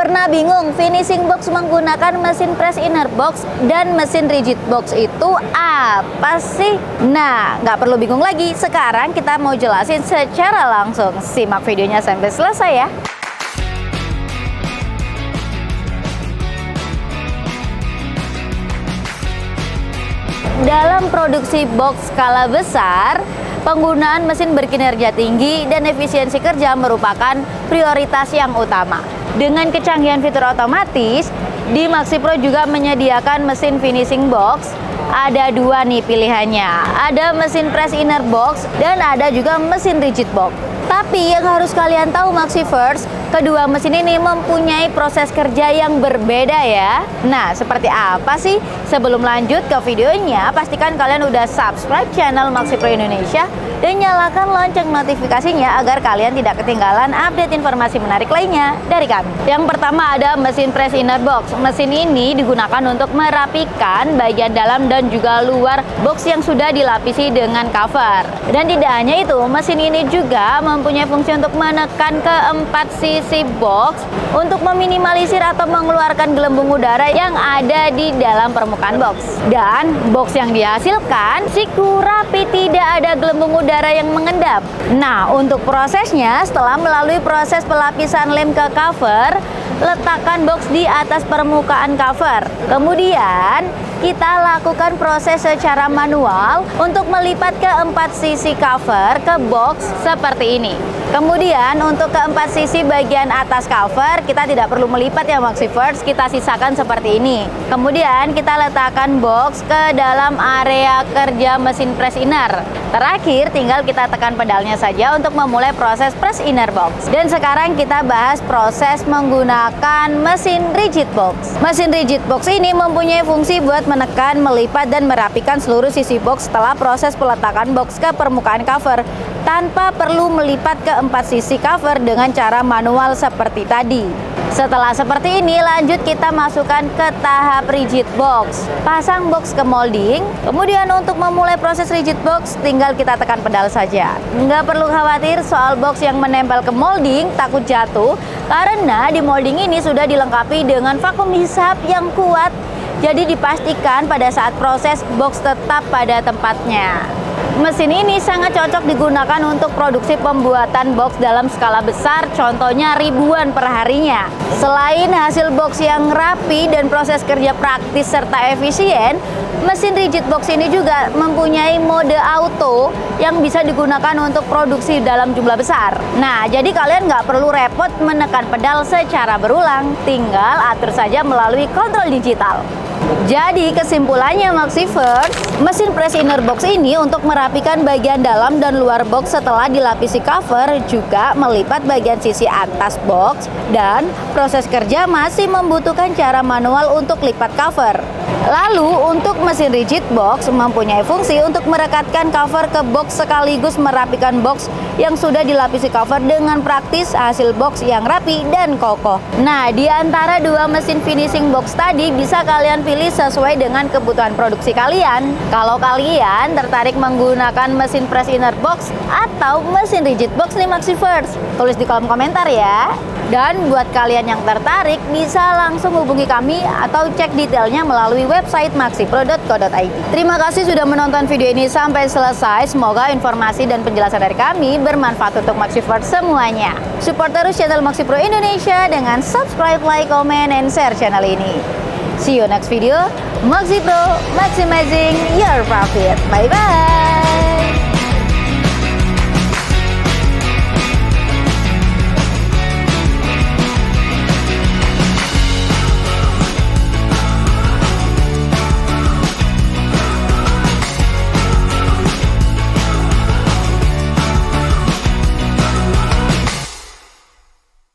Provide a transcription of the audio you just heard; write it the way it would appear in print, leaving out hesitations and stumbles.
Pernah bingung finishing box menggunakan mesin press inner box dan mesin rigid box itu apa sih? Nah, nggak perlu bingung lagi. Sekarang kita mau jelasin secara langsung. Simak videonya sampai selesai ya. Dalam produksi box skala besar, penggunaan mesin berkinerja tinggi dan efisiensi kerja merupakan prioritas yang utama. Dengan kecanggihan fitur otomatis, di MaxiPro juga menyediakan mesin finishing box. Ada dua nih pilihannya, ada mesin press inner box dan ada juga mesin rigid box. Tapi yang harus kalian tahu Maxifers, kedua mesin ini mempunyai proses kerja yang berbeda ya. Nah, seperti apa sih? Sebelum lanjut ke videonya, pastikan kalian udah subscribe channel MaxiPro Indonesia dan nyalakan lonceng notifikasinya agar kalian tidak ketinggalan update informasi menarik lainnya dari kami. Yang pertama ada mesin press inner box. Mesin ini digunakan untuk merapikan bagian dalam dan juga luar box yang sudah dilapisi dengan cover. Dan tidak hanya itu, mesin ini juga mempunyai fungsi untuk menekan keempat sisi box untuk meminimalisir atau mengeluarkan gelembung udara yang ada di dalam permukaan box. Dan box yang dihasilkan siku rapi, tidak ada gelembung udara yang mengendap. Nah, untuk prosesnya, setelah melalui proses pelapisan lem ke cover, letakkan box di atas permukaan cover. Kemudian kita lakukan proses secara manual untuk melipat keempat sisi cover ke box seperti ini. Kemudian untuk keempat sisi bagian atas cover kita tidak perlu melipat ya Maxifers, kita sisakan seperti ini. Kemudian kita letakkan box ke dalam area kerja mesin press inner. Terakhir tinggal kita tekan pedalnya saja untuk memulai proses press inner box. Dan sekarang kita bahas proses menggunakan mesin rigid box. Mesin rigid box ini mempunyai fungsi buat menekan, melipat, dan merapikan seluruh sisi box setelah proses peletakan box ke permukaan cover tanpa perlu melipat keempat sisi cover dengan cara manual seperti tadi. Setelah seperti ini, lanjut kita masukkan ke tahap rigid box. Pasang box ke molding, kemudian untuk memulai proses rigid box tinggal kita tekan pedal saja. Nggak perlu khawatir soal box yang menempel ke molding takut jatuh, karena di molding ini sudah dilengkapi dengan vakum hisap yang kuat. Jadi dipastikan pada saat proses box tetap pada tempatnya. Mesin ini sangat cocok digunakan untuk produksi pembuatan box dalam skala besar, contohnya ribuan per harinya. Selain hasil box yang rapi dan proses kerja praktis serta efisien, mesin rigid box ini juga mempunyai mode auto yang bisa digunakan untuk produksi dalam jumlah besar. Nah, jadi kalian nggak perlu repot menekan pedal secara berulang, tinggal atur saja melalui kontrol digital. Jadi kesimpulannya Maxifers, mesin press inner box ini untuk merapikan bagian dalam dan luar box setelah dilapisi cover, juga melipat bagian sisi atas box, dan proses kerja masih membutuhkan cara manual untuk lipat cover. Lalu untuk mesin rigid box mempunyai fungsi untuk merekatkan cover ke box sekaligus merapikan box yang sudah dilapisi cover dengan praktis, hasil box yang rapi dan kokoh. Nah, di antara dua mesin finishing box tadi bisa kalian pilih sesuai dengan kebutuhan produksi kalian. Kalau kalian tertarik menggunakan mesin press inner box atau mesin rigid box nih Maxifers, tulis di kolom komentar ya. Dan buat kalian yang tertarik bisa langsung hubungi kami atau cek detailnya melalui website maxipro.co.id. Terima kasih sudah menonton video ini sampai selesai. Semoga informasi dan penjelasan dari kami bermanfaat untuk Maxifers semuanya. Support terus channel MaxiPro Indonesia dengan subscribe, like, comment, and share channel ini. See you next video. MaxiPro, maximizing your profit. Bye-bye.